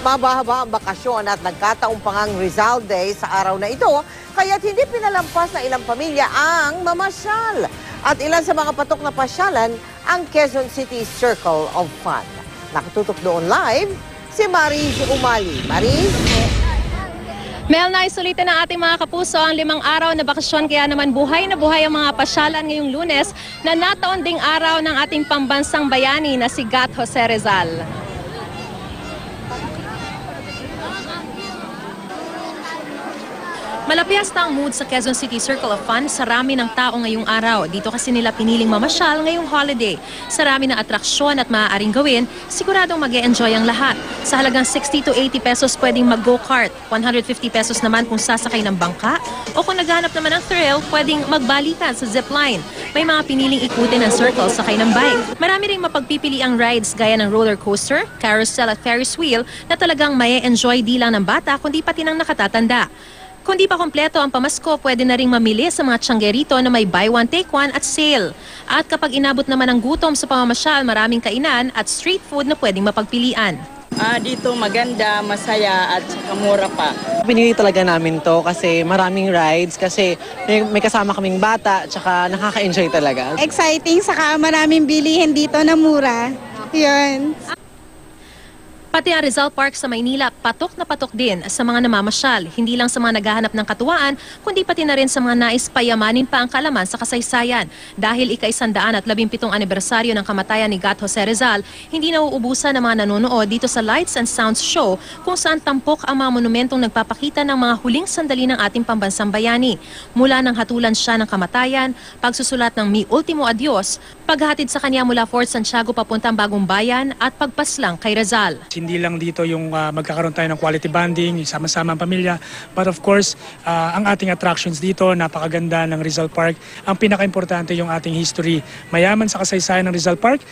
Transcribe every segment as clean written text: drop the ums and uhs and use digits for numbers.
Mabahaba ang bakasyon at nagkataong pangang Rizal Day sa araw na ito, kaya't hindi pinalampas na ilang pamilya ang mamasyal. At ilan sa mga patok na pasyalan ang Quezon City Circle of Fun. Nakatutok doon live si Maris Umali. Maris? Mel, naisulitin ng ating mga kapuso ang 5 araw na bakasyon, kaya naman buhay na buhay ang mga pasyalan ngayong Lunes na nataon ding araw ng ating pambansang bayani na si Gat Jose Rizal. Malapiasta ang mood sa Quezon City Circle of Fun sa rami ng tao ngayong araw. Dito kasi nila piniling mamasyal ngayong holiday. Sa rami ng atraksyon at maaaring gawin, siguradong mag-e-enjoy ang lahat. Sa halagang 60 to 80 pesos pwedeng mag-go-kart, 150 pesos naman kung sasakay ng bangka, o kung naghanap naman ng thrill, pwedeng magbalikan sa zipline. May mga piniling ikutin ng circle sakay ng bike. Marami ring mapagpipili ang rides gaya ng roller coaster, carousel at Ferris wheel na talagang mae-enjoy di lang ng bata kundi pati ng nakatatanda. Kung di pa kompleto ang pamasko, pwede na ring mamili sa mga tiyanggerito na may buy one take one at sale. At kapag inabot naman ang gutom sa pamamasyal, maraming kainan at street food na pwedeng mapagpilian. Dito maganda, masaya at mura pa. Pinili talaga namin to kasi maraming rides, kasi may kasama kaming bata, tsaka nakaka-enjoy talaga. Exciting, saka maraming bilihin dito na mura. Yun. Pati ang Rizal Park sa Maynila, patok na patok din sa mga namamasyal. Hindi lang sa mga naghahanap ng katuwaan, kundi pati na rin sa mga nais payamanin pa ang kalaman sa kasaysayan. Dahil ika-117 anibersaryo ng kamatayan ni Gat Jose Rizal, hindi nauubusan ng mga nanonood dito sa Lights and Sounds Show kung saan tampok ang mga monumentong nagpapakita ng mga huling sandali ng ating pambansang bayani. Mula nang hatulan siya ng kamatayan, pagsusulat ng Mi Ultimo Adios, paghatid sa kanya mula Fort Santiago papuntang Bagong Bayan at pagpaslang kay Rizal. Hindi lang dito yung magkakaroon tayo ng quality bonding, yung sama-sama ang pamilya. But of course, ang ating attractions dito, napakaganda ng Rizal Park. Ang pinaka-importante yung ating history. Mayaman sa kasaysayan ng Rizal Park.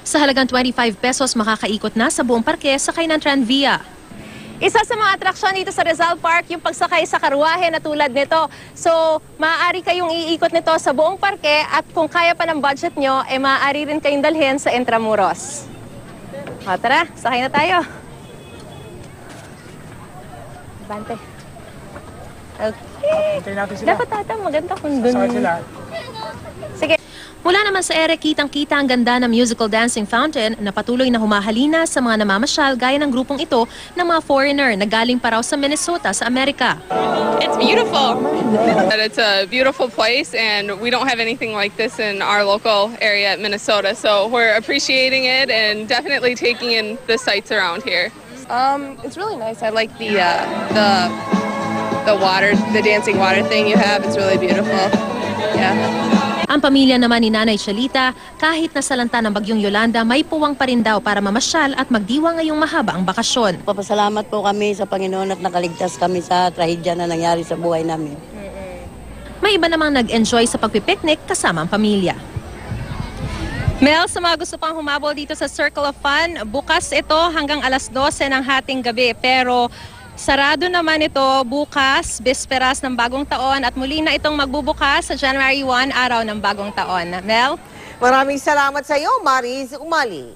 Sa halagang 25 pesos, makakaikot na sa buong parke sakay ng Tranvia. Isa sa mga atraksyon dito sa Rizal Park, yung pagsakay sa karwahe na tulad nito. So, maaari kayong iikot nito sa buong parke at kung kaya pa ng budget nyo, maaari rin kayong dalhin sa Intramuros. O, tara, sakay na tayo. Bante. Okay. Hintayin natin sila. Dapat ata maganda kung dun. Sakay sila. Sige. Mula naman sa ere, kitang-kita ang ganda ng musical dancing fountain na patuloy na humahalina sa mga namamasyal gaya ng grupong ito ng mga foreigner na galing pa raw sa Minnesota sa Amerika. It's beautiful. It's a beautiful place and we don't have anything like this in our local area at Minnesota, so we're appreciating it and definitely taking in the sights around here. It's really nice. I like the water, the dancing water thing you have. It's really beautiful. Yeah. Ang pamilya naman ni Nanay Chalita, kahit nasalanta ng bagyong Yolanda, may puwang pa rin daw para mamasyal at magdiwa ngayong mahaba ang bakasyon. Papasalamat po kami sa Panginoon at nakaligtas kami sa trahedya na nangyari sa buhay namin. May iba namang nag-enjoy sa pagpipiknik kasama ang pamilya. Mel, sa mga gusto pang humabol dito sa Circle of Fun, bukas ito hanggang alas 12 ng hating gabi. Pero sarado naman ito bukas, bisperas ng bagong taon at muli na itong magbubukas sa January 1, araw ng bagong taon. Mel? Maraming salamat sa iyo, Maris Umali.